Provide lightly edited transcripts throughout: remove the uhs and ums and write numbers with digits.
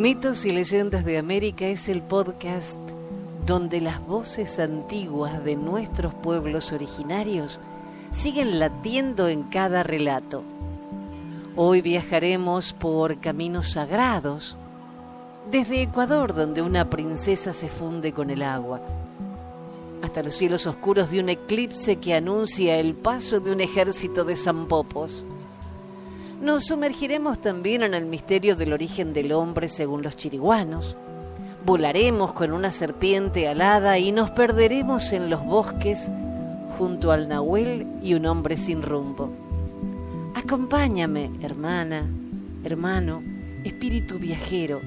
Mitos y Leyendas de América es el podcast donde las voces antiguas de nuestros pueblos originarios siguen latiendo en cada relato. Hoy viajaremos por caminos sagrados, desde Ecuador, donde una princesa se funde con el agua, hasta los cielos oscuros de un eclipse que anuncia el paso de un ejército de zampopos. Nos sumergiremos también en el misterio del origen del hombre según los chiriguanos. Volaremos con una serpiente alada y nos perderemos en los bosques junto al nahuel y un hombre sin rumbo. Acompáñame, hermana, hermano, espíritu viajero,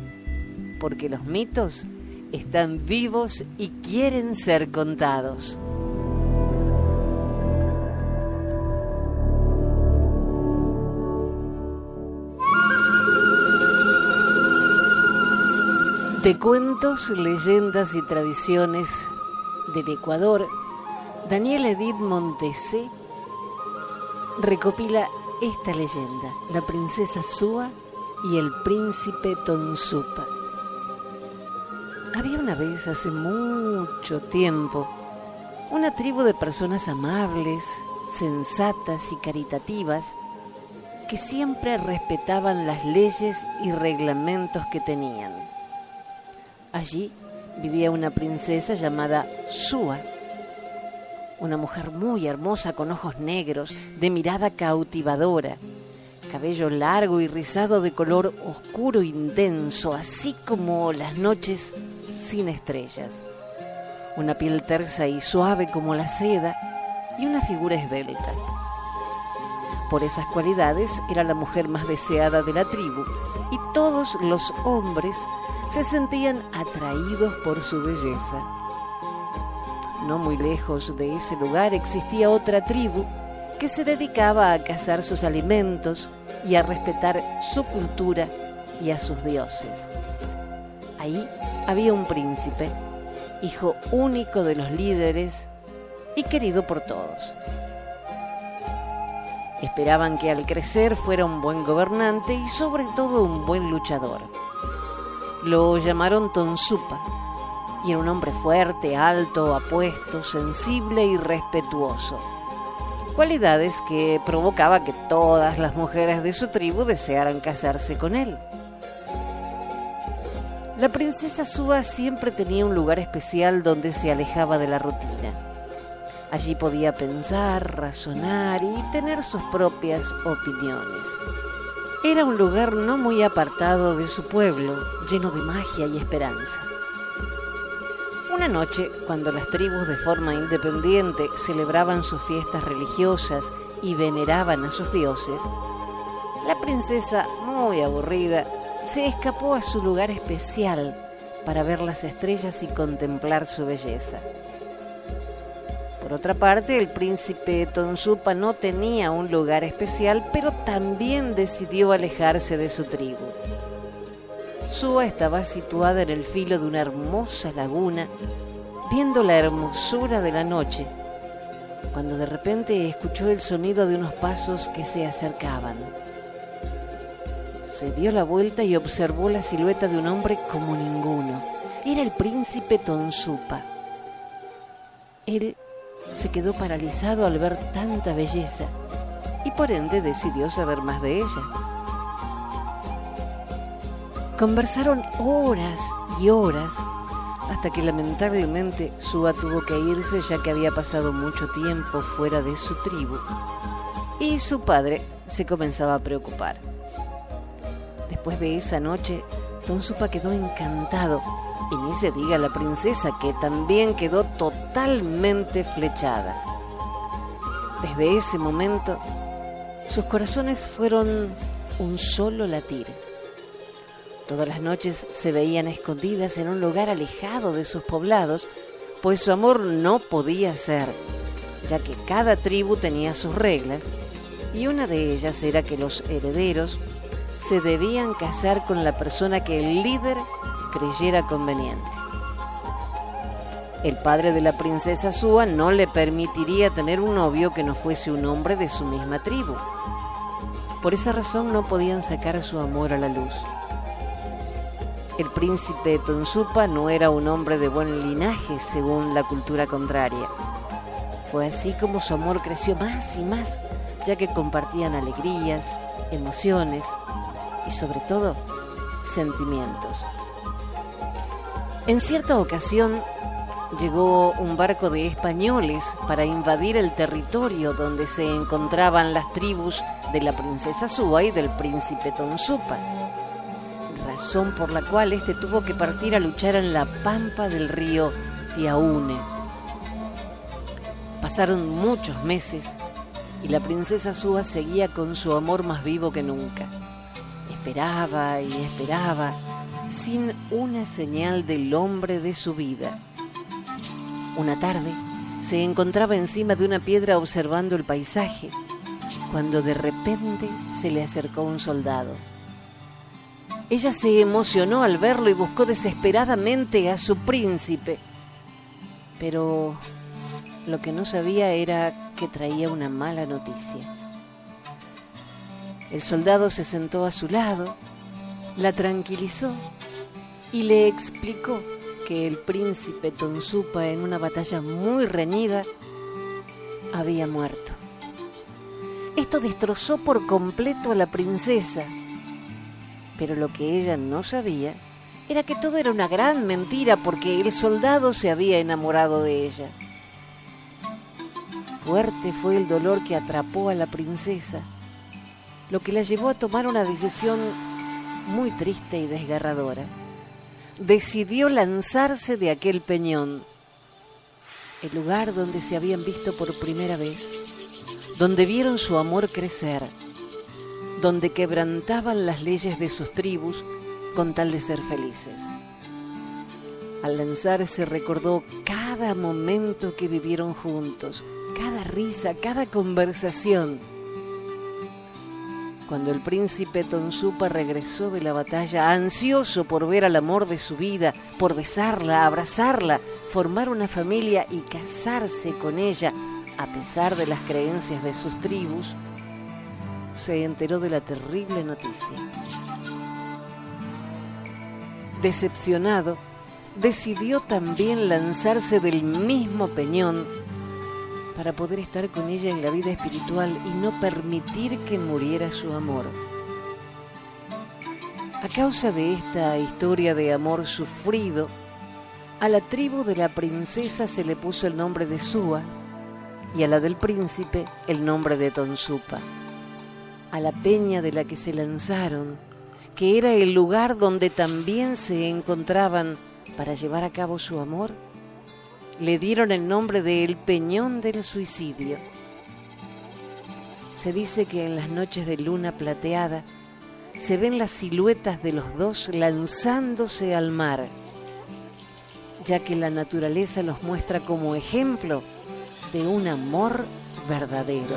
porque los mitos están vivos y quieren ser contados. De cuentos, leyendas y tradiciones del Ecuador, Daniel Edith Montesé recopila esta leyenda, la princesa Súa y el príncipe Tonsupa. Había una vez, hace mucho tiempo, una tribu de personas amables, sensatas y caritativas que siempre respetaban las leyes y reglamentos que tenían. Allí vivía una princesa llamada Súa, una mujer muy hermosa con ojos negros, de mirada cautivadora, cabello largo y rizado de color oscuro e intenso, así como las noches sin estrellas, una piel tersa y suave como la seda y una figura esbelta. Por esas cualidades era la mujer más deseada de la tribu y todos los hombres se sentían atraídos por su belleza. No muy lejos de ese lugar existía otra tribu que se dedicaba a cazar sus alimentos y a respetar su cultura y a sus dioses. Ahí había un príncipe, hijo único de los líderes y querido por todos. Esperaban que al crecer fuera un buen gobernante y sobre todo un buen luchador. Lo llamaron Tonsupa y era un hombre fuerte, alto, apuesto, sensible y respetuoso. Cualidades que provocaba que todas las mujeres de su tribu desearan casarse con él. La princesa Súa siempre tenía un lugar especial donde se alejaba de la rutina. Allí podía pensar, razonar y tener sus propias opiniones. Era un lugar no muy apartado de su pueblo, lleno de magia y esperanza. Una noche, cuando las tribus de forma independiente celebraban sus fiestas religiosas y veneraban a sus dioses, la princesa, muy aburrida, se escapó a su lugar especial para ver las estrellas y contemplar su belleza. Por otra parte, el príncipe Tonsupa no tenía un lugar especial, pero también decidió alejarse de su tribu. Súa estaba situada en el filo de una hermosa laguna, viendo la hermosura de la noche, cuando de repente escuchó el sonido de unos pasos que se acercaban. Se dio la vuelta y observó la silueta de un hombre como ninguno. Era el príncipe Tonsupa. Él se quedó paralizado al ver tanta belleza y por ende decidió saber más de ella. Conversaron horas y horas hasta que lamentablemente Súa tuvo que irse, ya que había pasado mucho tiempo fuera de su tribu y su padre se comenzaba a preocupar. Después de esa noche, Tonsupa quedó encantado. Y ni se diga la princesa, que también quedó totalmente flechada. Desde ese momento, sus corazones fueron un solo latir. Todas las noches se veían escondidas en un lugar alejado de sus poblados, pues su amor no podía ser, ya que cada tribu tenía sus reglas, y una de ellas era que los herederos se debían casar con la persona que el líder creyera conveniente. El padre de la princesa Súa no le permitiría tener un novio que no fuese un hombre de su misma tribu. Por esa razón no podían sacar su amor a la luz. El príncipe Tonsupa no era un hombre de buen linaje según la cultura contraria. Fue así como su amor creció más y más, ya que compartían alegrías, emociones y sobre todo sentimientos. En cierta ocasión llegó un barco de españoles para invadir el territorio donde se encontraban las tribus de la princesa Súa y del príncipe Tonsupa, razón por la cual este tuvo que partir a luchar en la pampa del río Tiaúne. Pasaron muchos meses y la princesa Súa seguía con su amor más vivo que nunca. Esperaba y esperaba, sin una señal del hombre de su vida. Una tarde se encontraba encima de una piedra observando el paisaje, cuando de repente se le acercó un soldado. Ella se emocionó al verlo y buscó desesperadamente a su príncipe, pero lo que no sabía era que traía una mala noticia. El soldado se sentó a su lado, la tranquilizó y le explicó que el príncipe Tonsupa, en una batalla muy reñida, había muerto. Esto destrozó por completo a la princesa, pero lo que ella no sabía era que todo era una gran mentira, porque el soldado se había enamorado de ella. Fuerte fue el dolor que atrapó a la princesa, lo que la llevó a tomar una decisión muy triste y desgarradora. Decidió lanzarse de aquel peñón, el lugar donde se habían visto por primera vez, donde vieron su amor crecer, donde quebrantaban las leyes de sus tribus con tal de ser felices. Al lanzarse recordó cada momento que vivieron juntos, cada risa, cada conversación. Cuando el príncipe Tonsupa regresó de la batalla, ansioso por ver al amor de su vida, por besarla, abrazarla, formar una familia y casarse con ella, a pesar de las creencias de sus tribus, se enteró de la terrible noticia. Decepcionado, decidió también lanzarse del mismo peñón para poder estar con ella en la vida espiritual y no permitir que muriera su amor. A causa de esta historia de amor sufrido, a la tribu de la princesa se le puso el nombre de Súa y a la del príncipe el nombre de Tonsupa. A la peña de la que se lanzaron, que era el lugar donde también se encontraban para llevar a cabo su amor, le dieron el nombre de El Peñón del Suicidio. Se dice que en las noches de luna plateada se ven las siluetas de los dos lanzándose al mar, ya que la naturaleza los muestra como ejemplo de un amor verdadero.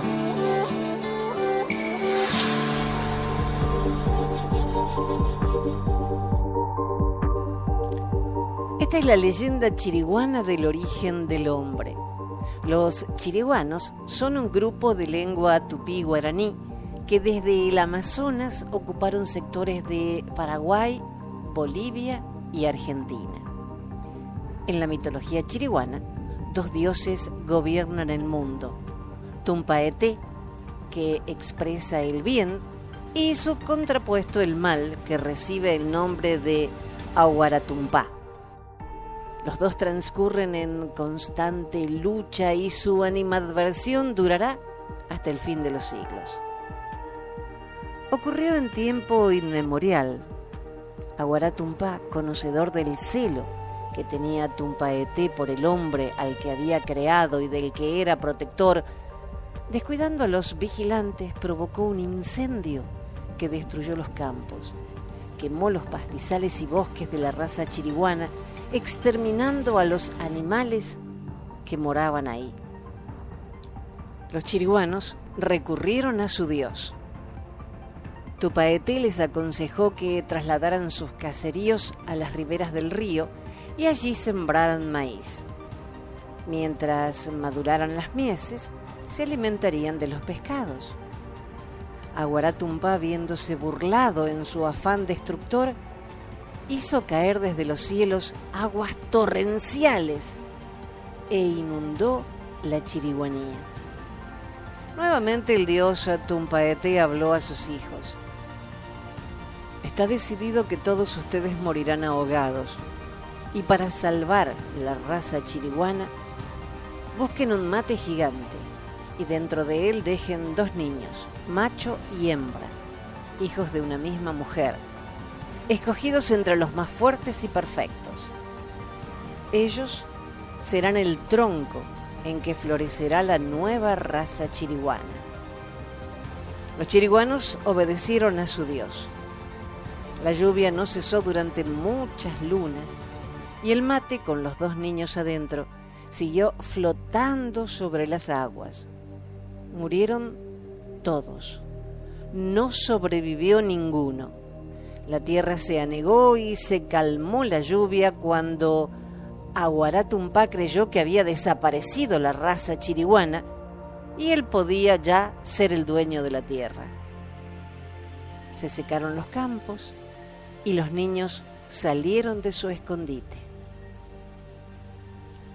Esta es la leyenda chiriguana del origen del hombre. Los chiriguanos son un grupo de lengua tupí-guaraní que desde el Amazonas ocuparon sectores de Paraguay, Bolivia y Argentina. En la mitología chiriguana, dos dioses gobiernan el mundo: Tumpaeté, que expresa el bien, y su contrapuesto el mal, que recibe el nombre de Ahuaratumpá. Los dos transcurren en constante lucha y su animadversión durará hasta el fin de los siglos. Ocurrió en tiempo inmemorial. Ahuaratumpá, conocedor del celo que tenía Tumpaeté por el hombre al que había creado y del que era protector, descuidando a los vigilantes, provocó un incendio que destruyó los campos, quemó los pastizales y bosques de la raza chiriguana, exterminando a los animales que moraban ahí. Los chiriguanos recurrieron a su dios. Tumpaeté les aconsejó que trasladaran sus caseríos a las riberas del río y allí sembraran maíz. Mientras maduraran las mieses, se alimentarían de los pescados. Ahuaratumpá, viéndose burlado en su afán destructor, hizo caer desde los cielos aguas torrenciales e inundó la Chiriguanía. Nuevamente el dios Tumpaete habló a sus hijos. Está decidido que todos ustedes morirán ahogados, y para salvar la raza chiriguana, busquen un mate gigante y dentro de él dejen 2 niños, macho y hembra, hijos de una misma mujer, escogidos entre los más fuertes y perfectos. Ellos serán el tronco en que florecerá la nueva raza chiriguana. Los chiriguanos obedecieron a su dios. La lluvia no cesó durante muchas lunas y el mate con los 2 niños adentro siguió flotando sobre las aguas. Murieron todos. No sobrevivió ninguno. La tierra se anegó y se calmó la lluvia cuando Aguará Tumpá creyó que había desaparecido la raza chiriguana y él podía ya ser el dueño de la tierra. Se secaron los campos y los niños salieron de su escondite.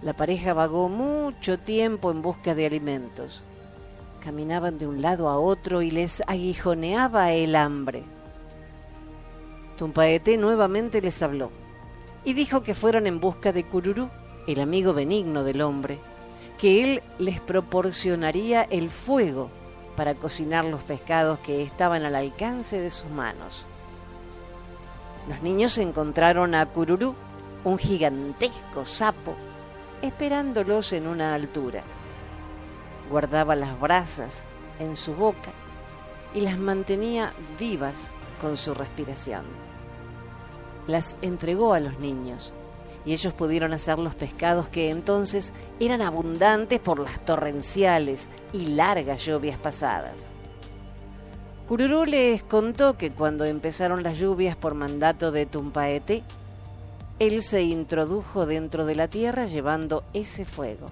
La pareja vagó mucho tiempo en busca de alimentos. Caminaban de un lado a otro y les aguijoneaba el hambre. Tumpaete nuevamente les habló y dijo que fueran en busca de Cururú, el amigo benigno del hombre, que él les proporcionaría el fuego para cocinar los pescados que estaban al alcance de sus manos. Los niños encontraron a Cururú, un gigantesco sapo, esperándolos en una altura. Guardaba las brasas en su boca y las mantenía vivas con su respiración. Las entregó a los niños y ellos pudieron hacer los pescados que entonces eran abundantes por las torrenciales y largas lluvias pasadas. Cururú les contó que cuando empezaron las lluvias por mandato de Tumpaete, él se introdujo dentro de la tierra llevando ese fuego.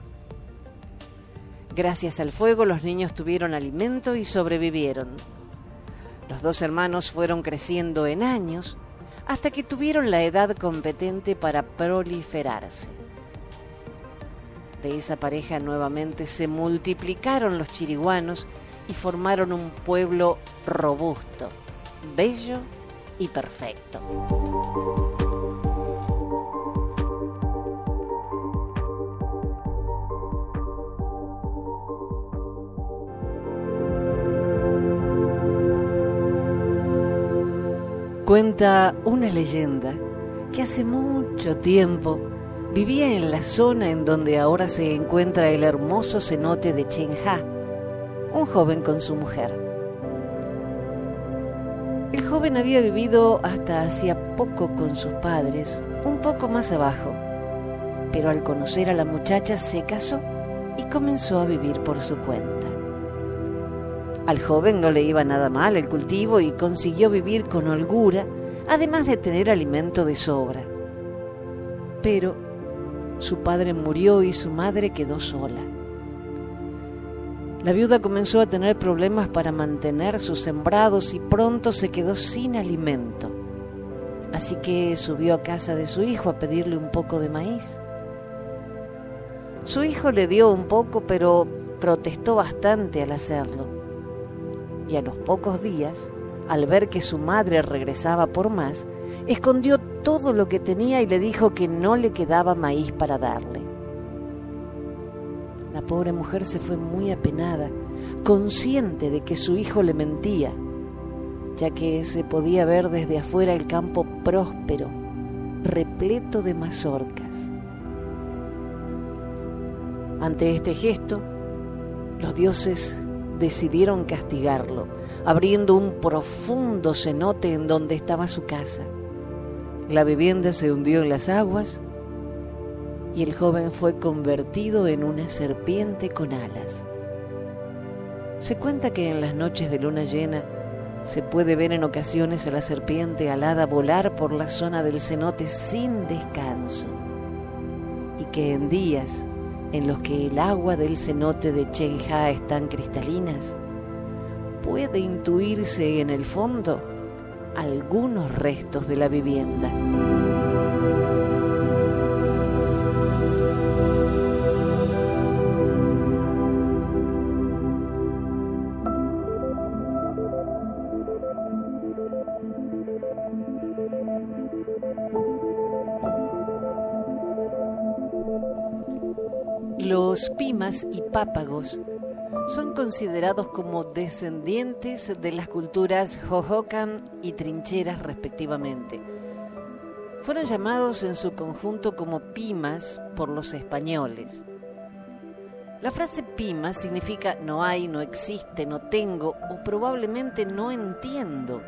Gracias al fuego los niños tuvieron alimento y sobrevivieron. Los 2 hermanos fueron creciendo en años hasta que tuvieron la edad competente para proliferarse. De esa pareja nuevamente se multiplicaron los chiriguanos y formaron un pueblo robusto, bello y perfecto. Cuenta una leyenda que hace mucho tiempo vivía en la zona en donde ahora se encuentra el hermoso cenote de Chenja, un joven con su mujer. El joven había vivido hasta hacía poco con sus padres, un poco más abajo, pero al conocer a la muchacha se casó y comenzó a vivir por su cuenta. Al joven no le iba nada mal el cultivo y consiguió vivir con holgura, además de tener alimento de sobra. Pero su padre murió y su madre quedó sola. La viuda comenzó a tener problemas para mantener sus sembrados y pronto se quedó sin alimento. Así que subió a casa de su hijo a pedirle un poco de maíz. Su hijo le dio un poco, pero protestó bastante al hacerlo. Y a los pocos días, al ver que su madre regresaba por más, escondió todo lo que tenía y le dijo que no le quedaba maíz para darle. La pobre mujer se fue muy apenada, consciente de que su hijo le mentía, ya que se podía ver desde afuera el campo próspero, repleto de mazorcas. Ante este gesto, los dioses decidieron castigarlo, abriendo un profundo cenote en donde estaba su casa. La vivienda se hundió en las aguas y el joven fue convertido en una serpiente con alas. Se cuenta que en las noches de luna llena se puede ver en ocasiones a la serpiente alada volar por la zona del cenote sin descanso, y que en días en los que el agua del cenote de Chenja es tan cristalinas, puede intuirse en el fondo algunos restos de la vivienda. Los pimas y pápagos son considerados como descendientes de las culturas Hohokam y Trincheras respectivamente. Fueron llamados en su conjunto como pimas por los españoles. La frase pima significa no hay, no existe, no tengo o probablemente no entiendo,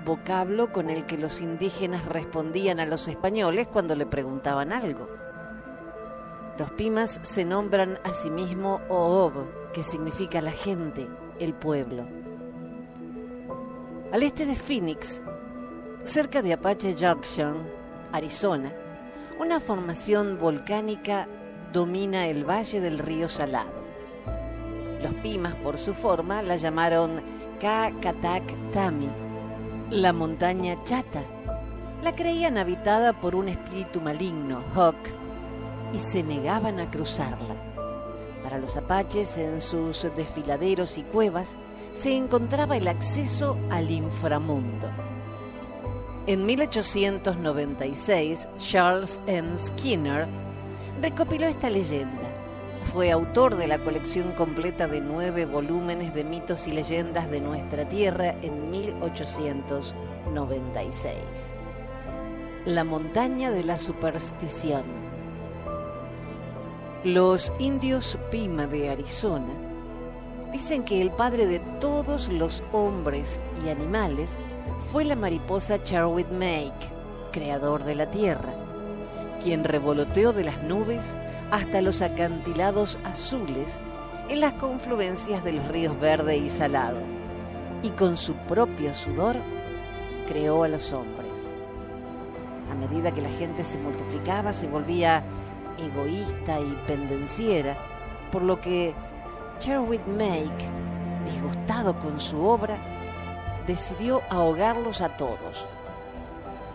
vocablo con el que los indígenas respondían a los españoles cuando le preguntaban algo. Los pimas se nombran a sí mismos Oob, que significa la gente, el pueblo. Al este de Phoenix, cerca de Apache Junction, Arizona, una formación volcánica domina el valle del río Salado. Los pimas, por su forma, la llamaron Ka-Katak Tami, la montaña chata. La creían habitada por un espíritu maligno, Hawk, y se negaban a cruzarla. Para los apaches, en sus desfiladeros y cuevas, se encontraba el acceso al inframundo. En 1896, Charles M. Skinner recopiló esta leyenda. Fue autor de la colección completa de 9 volúmenes de mitos y leyendas de nuestra tierra en 1896. La montaña de la superstición. Los indios Pima de Arizona dicen que el padre de todos los hombres y animales fue la mariposa Cherwit Make, creador de la tierra, quien revoloteó de las nubes hasta los acantilados azules en las confluencias de los ríos Verde y Salado, y con su propio sudor creó a los hombres. A medida que la gente se multiplicaba, se volvía egoísta y pendenciera, por lo que Cherwit Make, disgustado con su obra, decidió ahogarlos a todos.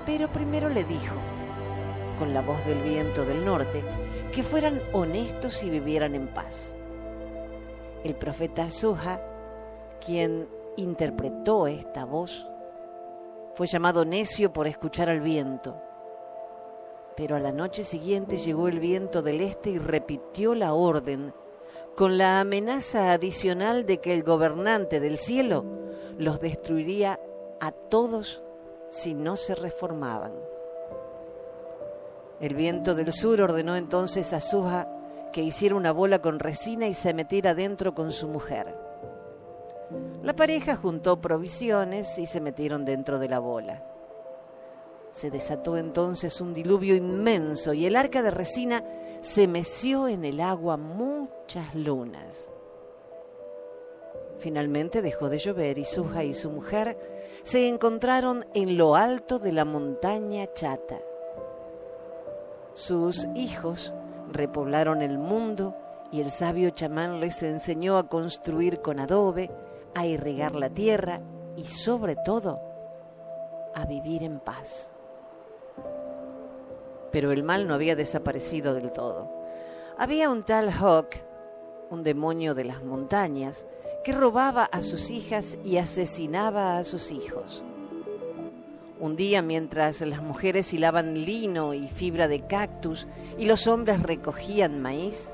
Pero primero le dijo, con la voz del viento del norte, que fueran honestos y vivieran en paz. El profeta Suha, quien interpretó esta voz, fue llamado necio por escuchar al viento. Pero a la noche siguiente llegó el viento del este y repitió la orden, con la amenaza adicional de que el gobernante del cielo los destruiría a todos si no se reformaban. El viento del sur ordenó entonces a Suha que hiciera una bola con resina y se metiera dentro con su mujer. La pareja juntó provisiones y se metieron dentro de la bola. Se desató entonces un diluvio inmenso y el arca de resina se meció en el agua muchas lunas. Finalmente dejó de llover y Suha y su mujer se encontraron en lo alto de la montaña chata. Sus hijos repoblaron el mundo y el sabio chamán les enseñó a construir con adobe, a irrigar la tierra y sobre todo a vivir en paz. Pero el mal no había desaparecido del todo. Había un tal Hawk, un demonio de las montañas, que robaba a sus hijas y asesinaba a sus hijos. Un día, mientras las mujeres hilaban lino y fibra de cactus y los hombres recogían maíz,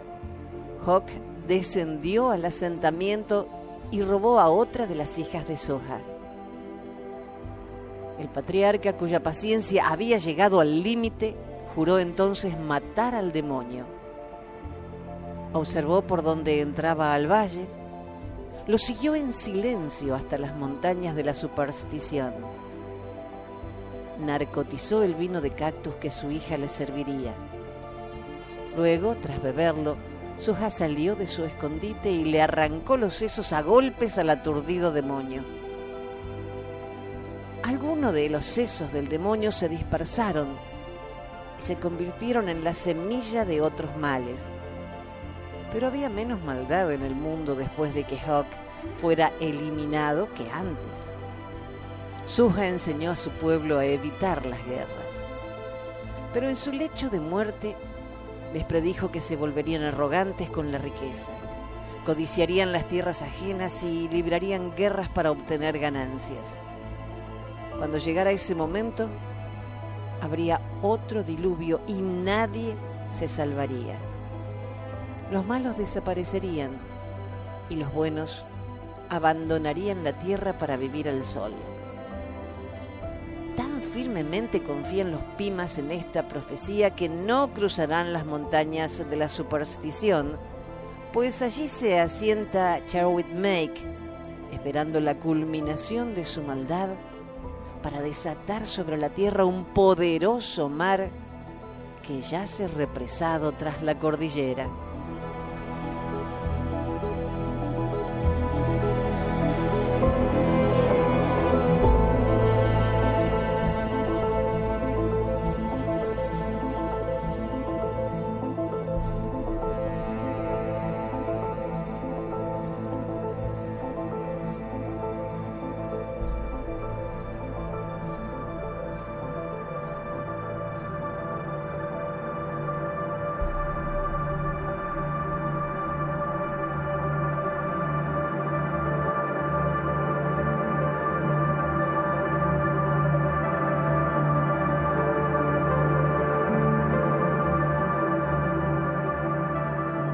Hawk descendió al asentamiento y robó a otra de las hijas de Soja. El patriarca, cuya paciencia había llegado al límite, juró entonces matar al demonio. Observó por dónde entraba al valle, lo siguió en silencio hasta las montañas de la superstición. Narcotizó el vino de cactus que su hija le serviría. Luego, tras beberlo, Suha salió de su escondite y le arrancó los sesos a golpes al aturdido demonio. Algunos de los sesos del demonio se dispersaron y se convirtieron en la semilla de otros males. Pero había menos maldad en el mundo después de que Hawk fuera eliminado que antes. Suja enseñó a su pueblo a evitar las guerras, pero en su lecho de muerte les predijo que se volverían arrogantes con la riqueza, codiciarían las tierras ajenas y librarían guerras para obtener ganancias. Cuando llegara ese momento, habría otro diluvio y nadie se salvaría. Los malos desaparecerían y los buenos abandonarían la tierra para vivir al sol. Tan firmemente confían los Pimas en esta profecía que no cruzarán las montañas de la superstición, pues allí se asienta Charwitmake, esperando la culminación de su maldad para desatar sobre la tierra un poderoso mar que yace represado tras la cordillera.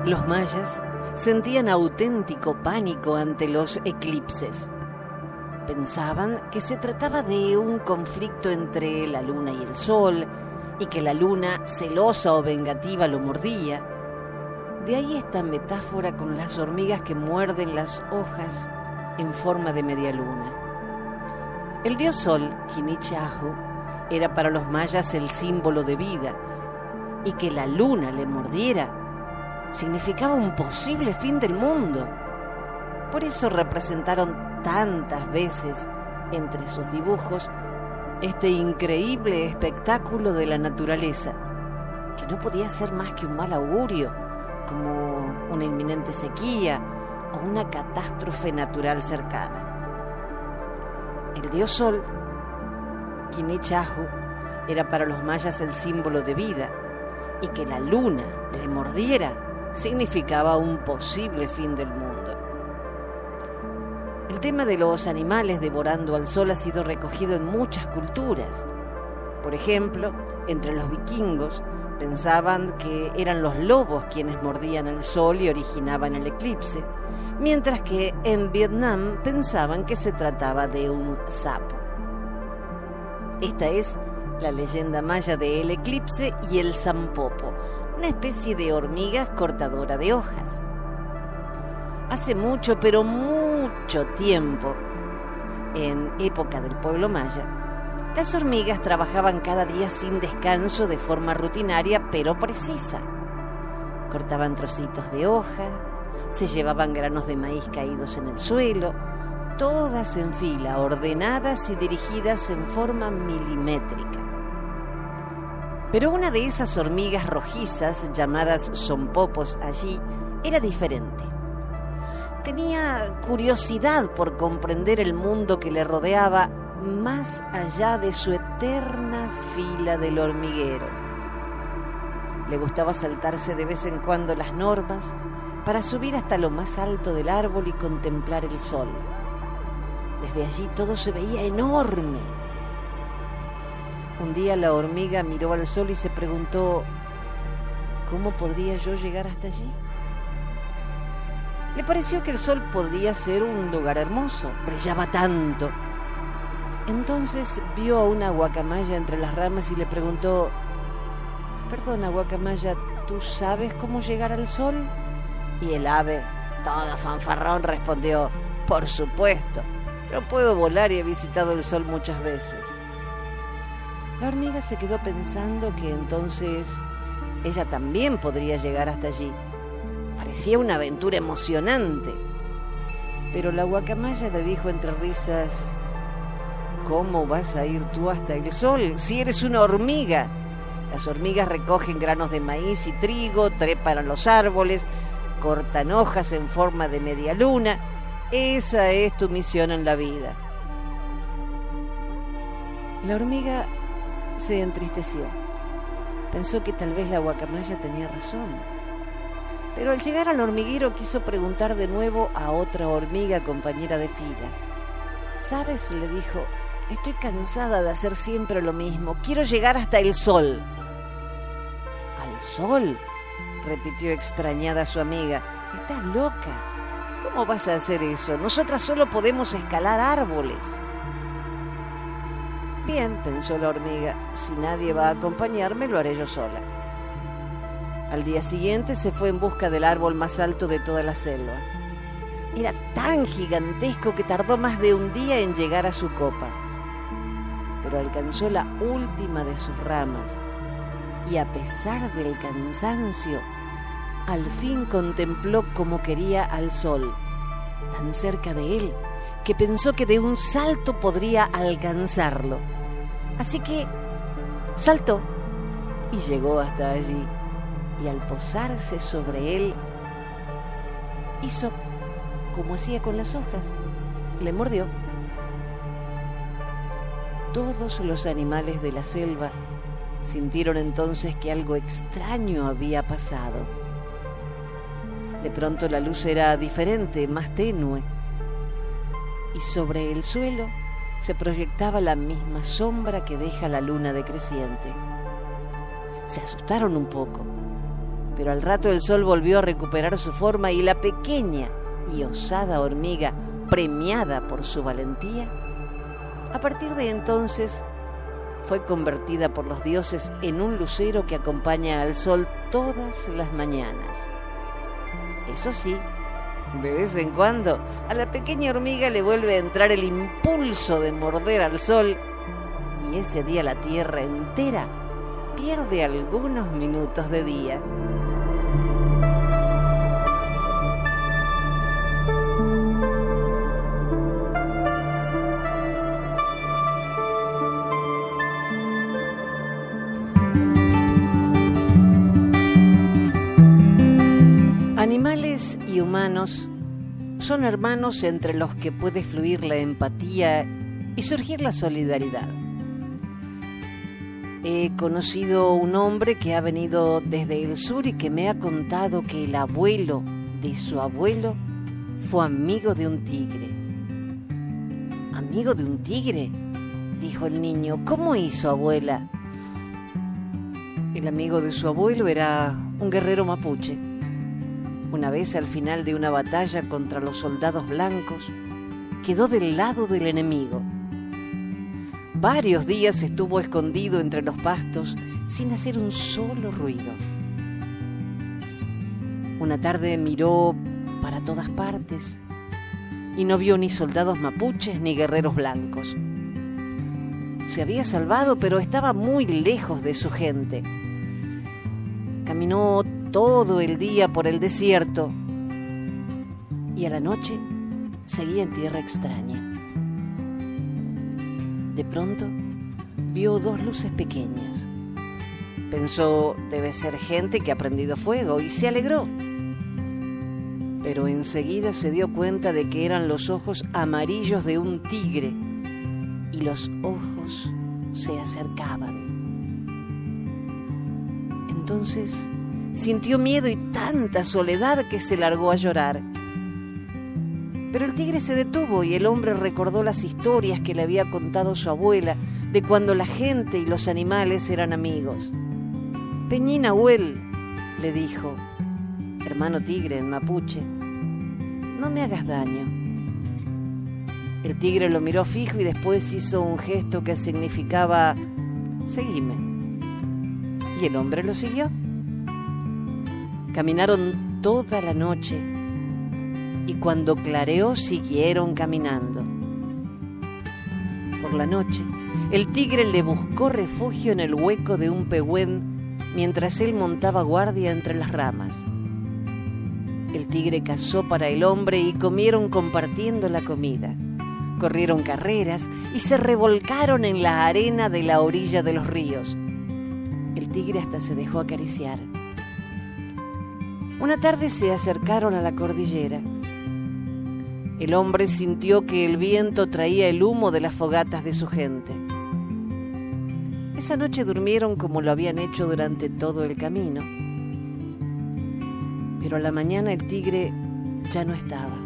Los mayas sentían auténtico pánico ante los eclipses. Pensaban que se trataba de un conflicto entre la luna y el sol, y que la luna, celosa o vengativa, lo mordía. De ahí esta metáfora con las hormigas que muerden las hojas en forma de media luna. El dios sol, Kinichahu, era para los mayas el símbolo de vida, y que la luna le mordiera significaba un posible fin del mundo. Por eso representaron tantas veces entre sus dibujos este increíble espectáculo de la naturaleza, que no podía ser más que un mal augurio, como una inminente sequía o una catástrofe natural cercana. El dios Sol, Kinichahu, era para los mayas el símbolo de vida, y que la luna le mordiera significaba un posible fin del mundo. El tema de los animales devorando al sol ha sido recogido en muchas culturas. Por ejemplo, entre los vikingos pensaban que eran los lobos quienes mordían el sol y originaban el eclipse, mientras que en Vietnam pensaban que se trataba de un sapo. Esta es la leyenda maya del eclipse y el sampopo, una especie de hormiga cortadora de hojas. Hace mucho, pero mucho tiempo, en época del pueblo maya, las hormigas trabajaban cada día sin descanso de forma rutinaria pero precisa. Cortaban trocitos de hoja, se llevaban granos de maíz caídos en el suelo, todas en fila, ordenadas y dirigidas en forma milimétrica. Pero una de esas hormigas rojizas, llamadas sompopos allí, era diferente. Tenía curiosidad por comprender el mundo que le rodeaba más allá de su eterna fila del hormiguero. Le gustaba saltarse de vez en cuando las normas para subir hasta lo más alto del árbol y contemplar el sol. Desde allí todo se veía enorme. Un día la hormiga miró al sol y se preguntó, ¿cómo podría yo llegar hasta allí? Le pareció que el sol podía ser un lugar hermoso, brillaba tanto. Entonces vio a una guacamaya entre las ramas y le preguntó, «Perdona, guacamaya, ¿tú sabes cómo llegar al sol?» Y el ave, toda fanfarrón, respondió, «Por supuesto, yo puedo volar y he visitado el sol muchas veces». La hormiga se quedó pensando que entonces ella también podría llegar hasta allí. Parecía una aventura emocionante. Pero la guacamaya le dijo entre risas, «¿Cómo vas a ir tú hasta el sol si eres una hormiga? Las hormigas recogen granos de maíz y trigo, trepan a los árboles, cortan hojas en forma de media luna. Esa es tu misión en la vida». La hormiga se entristeció. Pensó que tal vez la guacamaya tenía razón. Pero al llegar al hormiguero quiso preguntar de nuevo a otra hormiga compañera de fila. ¿Sabes?, le dijo, estoy cansada de hacer siempre lo mismo. Quiero llegar hasta el sol. ¿Al sol?, repitió extrañada su amiga. Estás loca. ¿Cómo vas a hacer eso? Nosotras solo podemos escalar árboles. Bien, pensó la hormiga, si nadie va a acompañarme, lo haré yo sola. Al día siguiente se fue en busca del árbol más alto de toda la selva. Era tan gigantesco que tardó más de un día en llegar a su copa. Pero alcanzó la última de sus ramas y, a pesar del cansancio, al fin contempló como quería al sol, tan cerca de él que pensó que de un salto podría alcanzarlo. Así que saltó y llegó hasta allí, y al posarse sobre él, hizo como hacía con las hojas, le mordió. Todos los animales de la selva sintieron entonces que algo extraño había pasado. De pronto la luz era diferente, más tenue, y sobre el suelo se proyectaba la misma sombra que deja la luna decreciente. Se asustaron un poco, pero al rato el sol volvió a recuperar su forma y la pequeña y osada hormiga, premiada por su valentía, a partir de entonces fue convertida por los dioses en un lucero que acompaña al sol todas las mañanas. Eso sí, de vez en cuando a la pequeña hormiga le vuelve a entrar el impulso de morder al sol, y ese día la tierra entera pierde algunos minutos de día. Animales y humanos son hermanos entre los que puede fluir la empatía y surgir la solidaridad. He conocido un hombre que ha venido desde el sur y que me ha contado que el abuelo de su abuelo fue amigo de un tigre. ¿Amigo de un tigre?, dijo el niño. ¿Cómo hizo, abuela? El amigo de su abuelo era un guerrero mapuche. Una vez, al final de una batalla contra los soldados blancos, quedó del lado del enemigo. Varios días estuvo escondido entre los pastos sin hacer un solo ruido. Una tarde miró para todas partes y no vio ni soldados mapuches ni guerreros blancos. Se había salvado, pero estaba muy lejos de su gente. Caminó todo el día por el desierto y a la noche seguía en tierra extraña. De pronto vio dos luces pequeñas. Pensó, debe ser gente que ha prendido fuego, y se alegró. Pero enseguida se dio cuenta de que eran los ojos amarillos de un tigre, y los ojos se acercaban. Entonces sintió miedo y tanta soledad que se largó a llorar. Pero el tigre se detuvo y el hombre recordó las historias que le había contado su abuela de cuando la gente y los animales eran amigos. Peñín Nahuel, le dijo, hermano tigre en mapuche, no me hagas daño. El tigre lo miró fijo y después hizo un gesto que significaba, seguime. Y el hombre lo siguió. Caminaron toda la noche y cuando clareó siguieron caminando. Por la noche, el tigre le buscó refugio en el hueco de un pehuen mientras él montaba guardia entre las ramas. El tigre cazó para el hombre y comieron compartiendo la comida. Corrieron carreras y se revolcaron en la arena de la orilla de los ríos. El tigre hasta se dejó acariciar. Una tarde se acercaron a la cordillera. El hombre sintió que el viento traía el humo de las fogatas de su gente. Esa noche durmieron como lo habían hecho durante todo el camino. Pero a la mañana el tigre ya no estaba.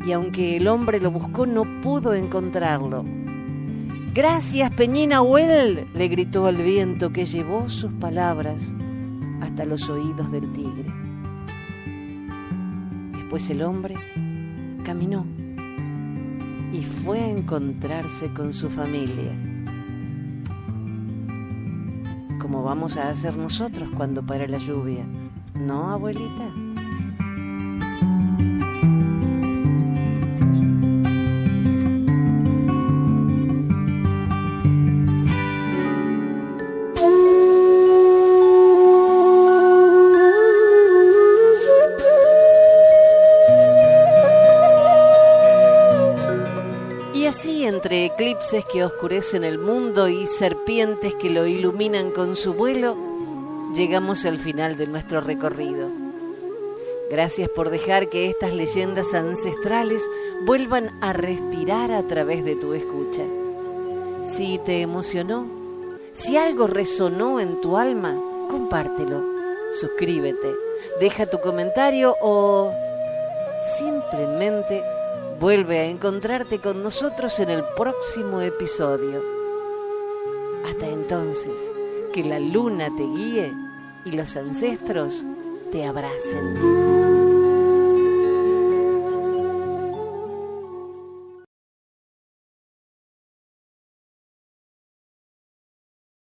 Y aunque el hombre lo buscó, no pudo encontrarlo. «Gracias, Peñín Nahuel», le gritó al viento, que llevó sus palabras hasta los oídos del tigre. Después el hombre caminó y fue a encontrarse con su familia, como vamos a hacer nosotros cuando para la lluvia, ¿no, abuelita? Así, entre eclipses que oscurecen el mundo y serpientes que lo iluminan con su vuelo, llegamos al final de nuestro recorrido. Gracias por dejar que estas leyendas ancestrales vuelvan a respirar a través de tu escucha. Si te emocionó, si algo resonó en tu alma, compártelo, suscríbete, deja tu comentario o simplemente vuelve a encontrarte con nosotros en el próximo episodio. Hasta entonces, que la luna te guíe y los ancestros te abracen.